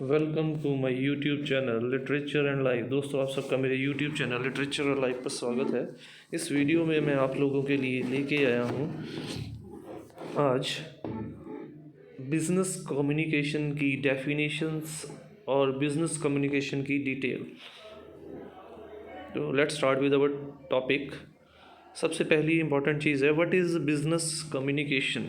Welcome to my YouTube channel literature and life. दोस्तों, आप सबका मेरे यूट्यूब चैनल लिटरेचर और लाइफ पर स्वागत है। इस वीडियो में मैं आप लोगों के लिए लेके आया हूँ आज बिजनेस कम्युनिकेशन की डेफिनेशंस और बिजनेस कम्युनिकेशन की डिटेल। तो let's start with our topic. सबसे पहली इंपॉर्टेंट चीज़ है, व्हाट इज़ बिजनेस कम्युनिकेशन।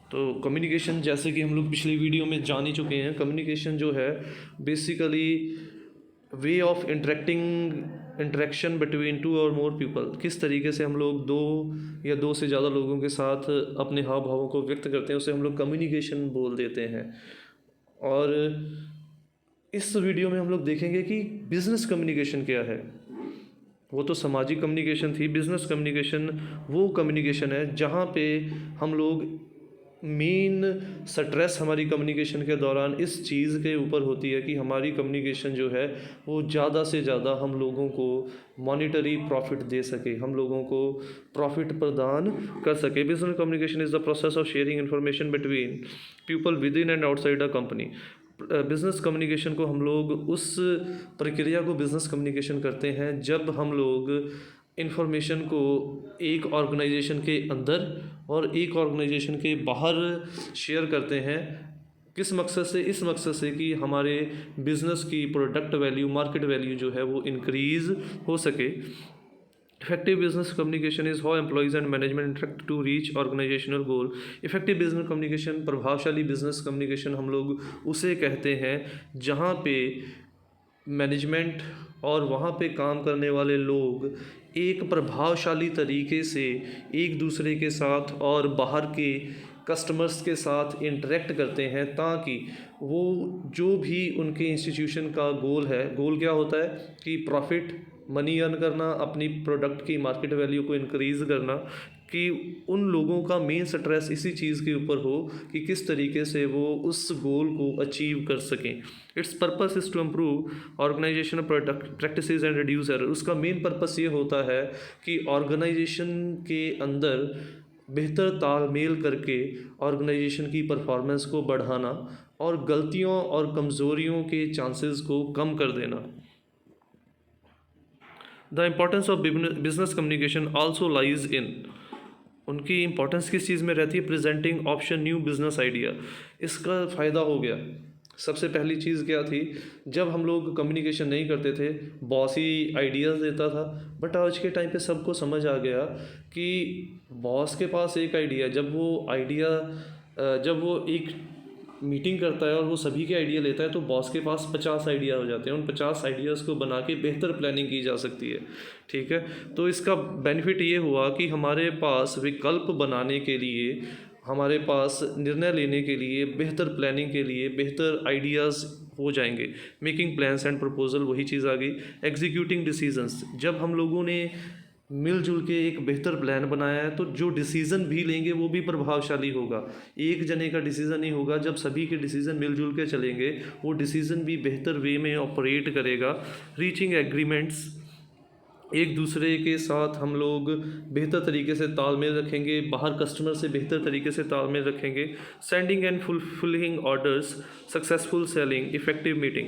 तो कम्युनिकेशन, जैसे कि हम लोग पिछली वीडियो में जान ही चुके हैं, कम्युनिकेशन जो है basically way of interaction between two और मोर पीपल। किस तरीके से हम लोग दो या दो से ज़्यादा लोगों के साथ अपने हाव भावों को व्यक्त करते हैं, उसे हम लोग कम्युनिकेशन बोल देते हैं। और इस वीडियो में हम लोग देखेंगे कि बिजनेस कम्युनिकेशन क्या है। वो तो सामाजिक कम्युनिकेशन थी, बिजनेस कम्युनिकेशन वो कम्युनिकेशन है जहाँ पे हम लोग मेन स्ट्रेस हमारी कम्युनिकेशन के दौरान इस चीज़ के ऊपर होती है कि हमारी कम्युनिकेशन जो है वो ज़्यादा से ज़्यादा हम लोगों को मॉनिटरी प्रॉफिट दे सके, हम लोगों को प्रॉफिट प्रदान कर सके। Business communication is the process of sharing information between people with in and outside a company. Business communication को हम लोग उस प्रक्रिया को बिज़नेस कम्युनिकेशन करते हैं जब हम लोग इन्फॉर्मेशन को एक ऑर्गेनाइजेशन के अंदर और एक ऑर्गेनाइजेशन के बाहर शेयर करते हैं। किस मकसद से? इस मकसद से कि हमारे बिज़नेस की प्रोडक्ट वैल्यू, मार्केट वैल्यू जो है वो इंक्रीज़ हो सके। Effective business communication is how employees and management interact to reach organisational goal. Effective business communication, प्रभावशाली बिजनेस कम्युनिकेशन हम लोग उसे कहते हैं जहाँ पे मैनेजमेंट और वहाँ पे काम करने वाले लोग एक प्रभावशाली तरीके से एक दूसरे के साथ और बाहर के कस्टमर्स के साथ इंटरेक्ट करते हैं, ताकि वो जो भी उनके इंस्टीट्यूशन का गोल है, गोल क्या होता है कि प्रॉफिट, मनी अर्न करना, अपनी प्रोडक्ट की मार्केट वैल्यू को इंक्रीज़ करना, कि उन लोगों का मेन स्ट्रेस इसी चीज़ के ऊपर हो कि किस तरीके से वो उस गोल को अचीव कर सकें। Its purpose is to improve organisation practices and reduce error. उसका मेन पर्पस ये होता है कि ऑर्गेनाइजेशन के अंदर बेहतर तालमेल करके ऑर्गेनाइजेशन की परफॉर्मेंस को बढ़ाना और गलतियों और कमज़ोरियों के चांसेस को कम कर देना। The importance of business communication also lies in, उनकी इंपॉर्टेंस किस चीज़ में रहती है? Presenting option new business idea. इसका फ़ायदा हो गया, सबसे पहली चीज़ क्या थी, जब हम लोग कम्युनिकेशन नहीं करते थे, बॉस ही आइडियाज़ देता था। बट आज के टाइम पे सबको समझ आ गया कि बॉस के पास एक आइडिया, जब वो एक मीटिंग करता है और वो सभी के आइडिया लेता है, तो बॉस के पास 50 आइडिया हो जाते हैं। उन 50 आइडियाज़ को बना के बेहतर प्लानिंग की जा सकती है। ठीक है, तो इसका बेनिफिट ये हुआ कि हमारे पास विकल्प बनाने के लिए, हमारे पास निर्णय लेने के लिए, बेहतर प्लानिंग के लिए बेहतर आइडियाज़ हो जाएंगे। मेकिंग प्लान्स एंड प्रपोजल, वही चीज़ आ गई। एग्जीक्यूटिंग डिसीजंस, जब हम लोगों ने मिलजुल के एक बेहतर प्लान बनाया है तो जो डिसीज़न भी लेंगे वो भी प्रभावशाली होगा। एक जने का डिसीज़न नहीं होगा, जब सभी के डिसीज़न मिलजुल के चलेंगे वो डिसीज़न भी बेहतर वे में ऑपरेट करेगा। रीचिंग एग्रीमेंट्स, एक दूसरे के साथ हम लोग बेहतर तरीके से तालमेल रखेंगे, बाहर कस्टमर से बेहतर तरीके से तालमेल रखेंगे। Sending end fulfilling orders, successful selling, effective meeting,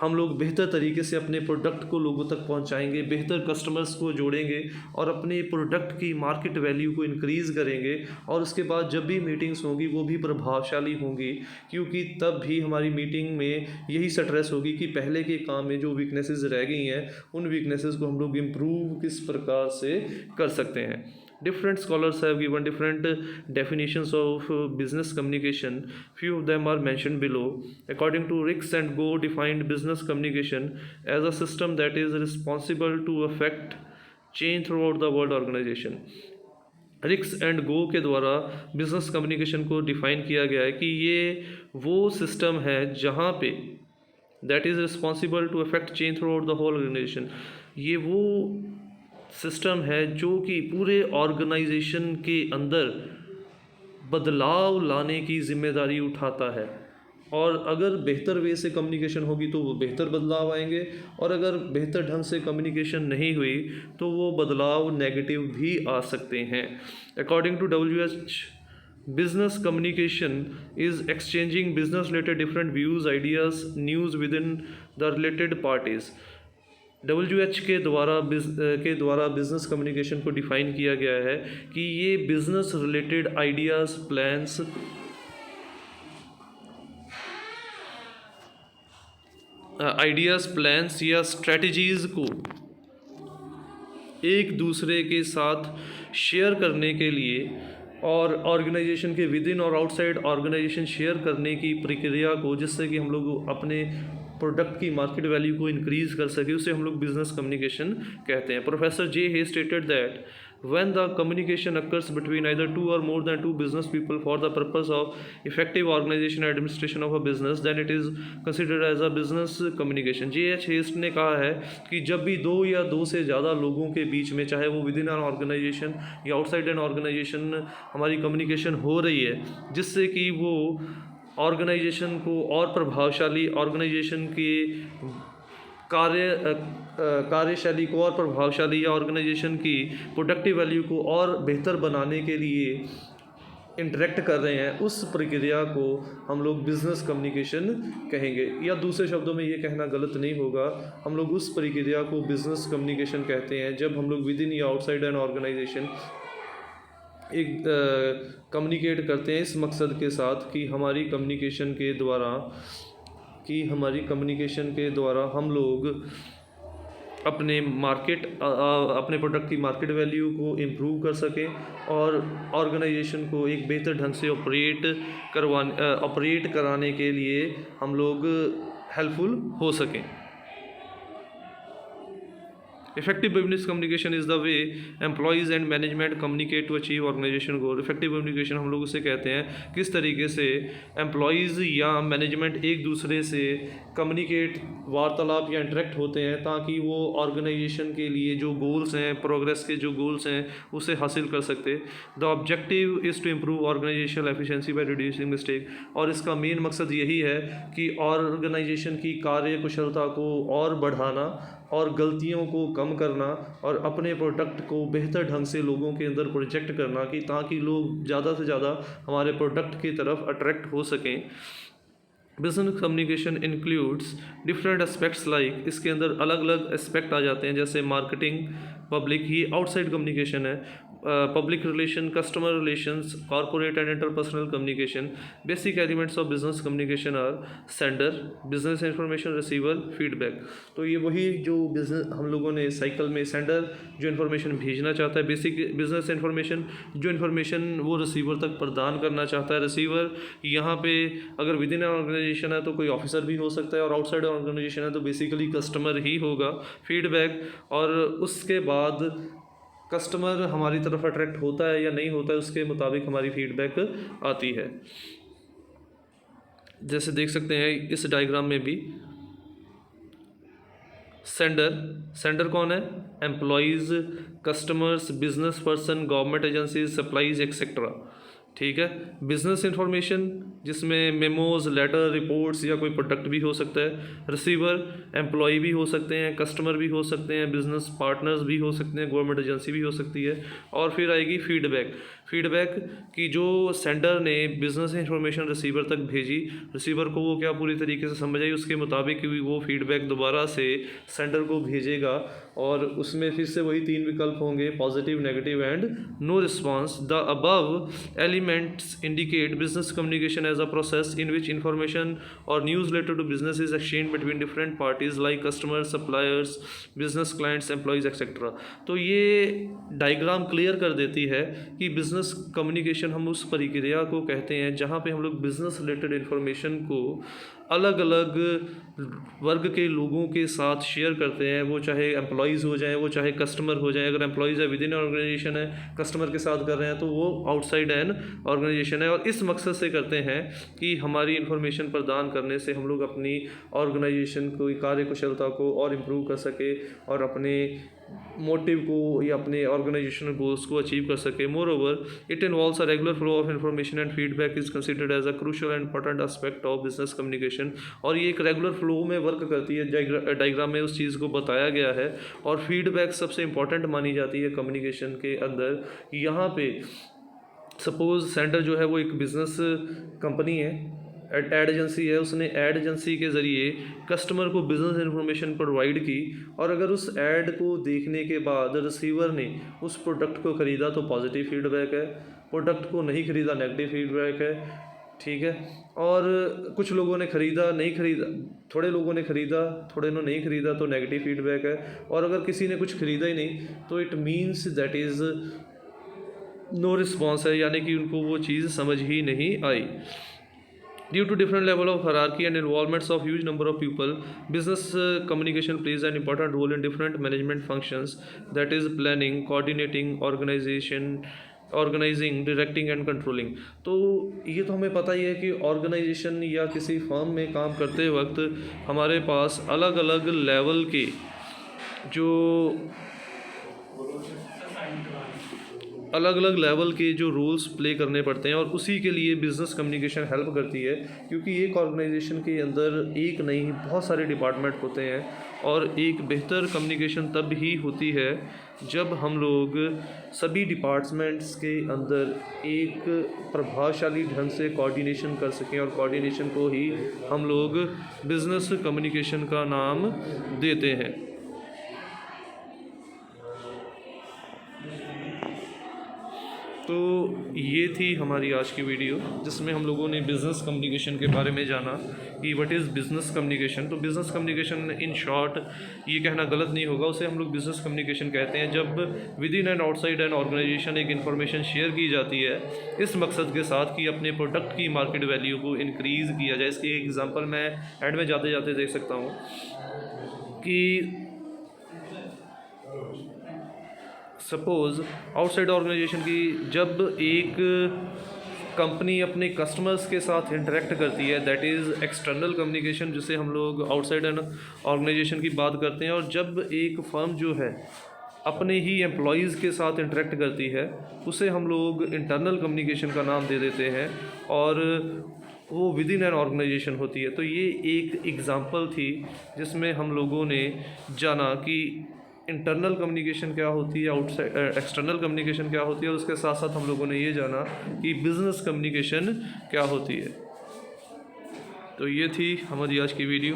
हम लोग बेहतर तरीके से अपने प्रोडक्ट को लोगों तक पहुंचाएंगे, बेहतर कस्टमर्स को जोड़ेंगे और अपने प्रोडक्ट की मार्केट वैल्यू को इंक्रीज़ करेंगे। और उसके बाद जब भी मीटिंग्स होंगी वो भी प्रभावशाली होंगी, क्योंकि तब भी हमारी मीटिंग में यही स्ट्रेस होगी कि पहले के काम में जो वीकनेसेस रह गई हैं उन वीकनेसेस को हम लोग इम्प्रूव किस प्रकार से कर सकते हैं। Different scholars have given different definitions of business communication. Few of them are mentioned below. According to Ricks and Go, defined business communication as a system that is responsible to affect change throughout the world organization. रिक्स and go के द्वारा business communication को define किया गया है कि ये वो सिस्टम है जहाँ पे that is responsible to affect change throughout the whole organisation. ये वो सिस्टम है जो कि पूरे ऑर्गेनाइजेशन के अंदर बदलाव लाने की जिम्मेदारी उठाता है। और अगर बेहतर वे से कम्युनिकेशन होगी तो वो बेहतर बदलाव आएंगे, और अगर बेहतर ढंग से कम्युनिकेशन नहीं हुई तो वो बदलाव नेगेटिव भी आ सकते हैं। According to WH Business communication is exchanging business related different views, ideas, news within the related parties. WH के द्वारा बिजनेस कम्युनिकेशन को डिफाइन किया गया है कि ये बिजनेस रिलेटेड आइडियाज़, प्लान्स या स्ट्रेटजीज़ को एक दूसरे के साथ शेयर करने के लिए और ऑर्गेनाइजेशन के विद इन और आउटसाइड ऑर्गेनाइजेशन शेयर करने की प्रक्रिया को, जिससे कि हम लोग अपने प्रोडक्ट की मार्केट वैल्यू को इंक्रीज़ कर सके, उसे हम लोग बिजनेस कम्युनिकेशन कहते हैं। Professor J Hay stated that when the communication occurs between either two or more than two business people for the purpose of effective organization and administration of a business, then it is considered as a business communication. J.H. Haste ने कहा है कि जब भी दो या दो से ज़्यादा लोगों के बीच में, चाहे वो विद इन एन ऑर्गेनाइजेशन या आउटसाइड एन ऑर्गेनाइजेशन, हमारी कम्युनिकेशन हो रही है, जिससे कि वो ऑर्गेनाइजेशन को और प्रभावशाली, ऑर्गेनाइजेशन के कार्यशैली को और प्रभावशाली या ऑर्गेनाइजेशन की प्रोडक्टिव वैल्यू को और बेहतर बनाने के लिए इंटरेक्ट कर रहे हैं, उस प्रक्रिया को हम लोग बिजनेस कम्युनिकेशन कहेंगे। या दूसरे शब्दों में ये कहना गलत नहीं होगा, हम लोग उस प्रक्रिया को बिजनेस कम्युनिकेशन कहते हैं जब हम लोग विद इन या आउटसाइड एन ऑर्गेनाइजेशन एक कम्युनिकेट करते हैं इस मकसद के साथ कि हमारी कम्युनिकेशन के द्वारा हम लोग अपने प्रोडक्ट की मार्केट वैल्यू को इम्प्रूव कर सकें और ऑर्गेनाइजेशन को एक बेहतर ढंग से ऑपरेट कराने के लिए हम लोग हेल्पफुल हो सकें। Effective business communication is the way employees and management communicate to achieve organization goal. Effective communication हम लोग उसे कहते हैं किस तरीके से एम्प्लॉयज़ या मैनेजमेंट एक दूसरे से कम्युनिकेट, वार्तालाप या इंटरेक्ट होते हैं ताकि वो ऑर्गेनाइजेशन के लिए जो गोल्स हैं, प्रोग्रेस के जो गोल्स हैं, उसे हासिल कर सकते। The objective is to improve organisational efficiency by reducing mistake, और इसका मेन मकसद यही है कि ऑर्गेनाइजेशन की कार्य कुशलता को और बढ़ाना और गलतियों को कम करना और अपने प्रोडक्ट को बेहतर ढंग से लोगों के अंदर प्रोजेक्ट करना कि ताकि लोग ज़्यादा से ज़्यादा हमारे प्रोडक्ट की तरफ अट्रैक्ट हो सकें। Business communication includes different aspects like, इसके अंदर अलग अलग एस्पेक्ट आ जाते हैं जैसे मार्केटिंग, पब्लिक, ही आउटसाइड कम्युनिकेशन है, public relation, customer relations, corporate and interpersonal communication. Basic elements of business communication are sender, business information, receiver, feedback. तो ये वही जो बिजनेस हम लोगों ने साइकिल में, सेंडर जो इन्फॉर्मेशन भेजना चाहता है, बेसिक बिजनेस इंफॉर्मेशन जो इन्फॉर्मेशन वो रिसीवर तक प्रदान करना चाहता है। रिसीवर यहाँ पे अगर विद इन ऑर्गेनाइजेशन है तो कोई ऑफिसर भी हो सकता है और आउटसाइड ऑर्गेनाइजेशन है तो बेसिकली कस्टमर ही होगा। फीडबैक, और उसके बाद कस्टमर हमारी तरफ अट्रैक्ट होता है या नहीं होता है उसके मुताबिक हमारी फीडबैक आती है। जैसे देख सकते हैं इस डायग्राम में भी सेंडर कौन है? Employees, customers, business person, government agencies, supplies etcetera. ठीक है। बिजनेस इंफॉर्मेशन जिसमें मेमोज, लेटर, रिपोर्ट्स या कोई प्रोडक्ट भी हो सकता है। रिसीवर एम्प्लॉय भी हो सकते हैं, कस्टमर भी हो सकते हैं, बिजनेस पार्टनर्स भी हो सकते हैं, गवर्नमेंट एजेंसी भी हो सकती है। और फिर आएगी फीडबैक कि जो सेंडर ने बिजनेस इंफॉर्मेशन रिसीवर तक भेजी, रिसीवर को वो क्या पूरी तरीके से समझ आई, उसके मुताबिक वो फीडबैक दोबारा से सेंडर को भेजेगा और उसमें फिर से वही 3 विकल्प होंगे, positive, negative and no response. The above elements indicate business communication as a process in which information और news related to business is exchange between different parties like customers, suppliers, business clients, employees etcetera. तो ये diagram clear कर देती है कि business communication हम उस प्रक्रिया को कहते हैं जहाँ पे हम लोग बिजनेस रिलेटेड इंफॉर्मेशन को अलग अलग वर्ग के लोगों के साथ शेयर करते हैं, वो चाहे एम्प्लॉयज़ हो जाएं, वो चाहे कस्टमर हो जाएं। अगर एम्प्लॉयज़ है विद इन ऑर्गेनाइजेशन है, कस्टमर के साथ कर रहे हैं तो वो आउटसाइड एन ऑर्गेनाइजेशन है। और इस मकसद से करते हैं कि हमारी इन्फॉर्मेशन प्रदान करने से हम लोग अपनी ऑर्गेनाइजेशन को, कार्य कुशलता को और इम्प्रूव कर सके और अपने मोटिव को या अपने ऑर्गेनाइजेशनल गोल्स को अचीव कर सके। Moreover it involves a regular flow of information and feedback is considered as a crucial and important aspect of business communication. और ये एक रेगुलर फ्लो में वर्क करती है, डायग्राम में उस चीज़ को बताया गया है। और फीडबैक सबसे इंपॉर्टेंट मानी जाती है कम्युनिकेशन के अंदर। यहाँ पे सपोज़ सेंडर जो है वो एक बिज़नेस कंपनी है, एड एजेंसी है, उसने एड एजेंसी के ज़रिए कस्टमर को बिज़नेस इन्फॉर्मेशन प्रोवाइड की, और अगर उस ऐड को देखने के बाद रिसीवर ने उस प्रोडक्ट को ख़रीदा तो पॉजिटिव फीडबैक है, प्रोडक्ट को नहीं ख़रीदा नेगेटिव फीडबैक है, ठीक है। और कुछ लोगों ने ख़रीदा, नहीं ख़रीदा, थोड़े लोगों ने ख़रीदा, थोड़े ने नहीं ख़रीदा तो नेगेटिव फीडबैक है, और अगर किसी ने कुछ ख़रीदा ही नहीं तो it means that is no response है, यानी कि उनको वो चीज़ समझ ही नहीं आई। Due to different level of hierarchy and involvements of huge number of people, business communication plays an important role in different management functions, that is planning, coordinating, organizing, directing and controlling। तो ये तो हमें पता ही है कि organisation या किसी firm में काम करते वक्त हमारे पास अलग अलग लेवल के जो रोल्स प्ले करने पड़ते हैं, और उसी के लिए बिज़नेस कम्युनिकेशन हेल्प करती है, क्योंकि एक ऑर्गेनाइजेशन के अंदर एक नहीं बहुत सारे डिपार्टमेंट होते हैं, और एक बेहतर कम्युनिकेशन तब ही होती है जब हम लोग सभी डिपार्टमेंट्स के अंदर एक प्रभावशाली ढंग से कोऑर्डिनेशन कर सकें, और कोऑर्डिनेशन को ही हम लोग बिज़नेस कम्युनिकेशन का नाम देते हैं। तो ये थी हमारी आज की वीडियो, जिसमें हम लोगों ने बिज़नेस कम्युनिकेशन के बारे में जाना कि व्हाट इज़ बिज़नेस कम्युनिकेशन। तो बिज़नेस कम्युनिकेशन इन शॉर्ट ये कहना गलत नहीं होगा, उसे हम लोग बिज़नेस कम्युनिकेशन कहते हैं जब within and outside an organisation एक इन्फॉर्मेशन शेयर की जाती है इस मकसद के साथ कि अपने प्रोडक्ट की मार्केट वैल्यू को इंक्रीज़ किया जाए। इसकी एग्जांपल मैं एंड में जाते जाते देख सकता हूँ कि सपोज़ आउटसाइड ऑर्गेनाइजेशन की जब एक कंपनी अपने कस्टमर्स के साथ इंटरेक्ट करती है, दैट इज़ एक्सटर्नल कम्युनिकेशन, जिसे हम लोग आउटसाइड एन ऑर्गेनाइजेशन की बात करते हैं। और जब एक फर्म जो है अपने ही एम्प्लॉयज़ के साथ इंटरेक्ट करती है उसे हम लोग इंटरनल कम्युनिकेशन का नाम दे देते हैं, और वो विद इन एन ऑर्गेनाइजेशन होती है। तो ये एक एग्ज़ाम्पल थी जिसमें हम लोगों ने जाना कि इंटरनल कम्युनिकेशन क्या होती है, आउटसाइड एक्सटर्नल कम्युनिकेशन क्या होती है, और उसके साथ साथ हम लोगों ने ये जाना कि बिज़नेस कम्युनिकेशन क्या होती है। तो ये थी हमारी आज की वीडियो।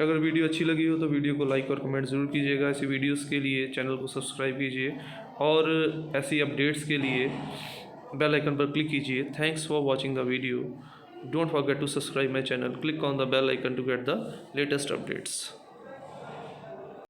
अगर वीडियो अच्छी लगी हो तो वीडियो को लाइक और कमेंट ज़रूर कीजिएगा। ऐसी वीडियोस के लिए चैनल को सब्सक्राइब कीजिए, और ऐसी अपडेट्स के लिए बेल आइकन पर क्लिक कीजिए। Thanks for watching the video. Don't forget to subscribe my channel. Click on the bell icon to get the latest updates.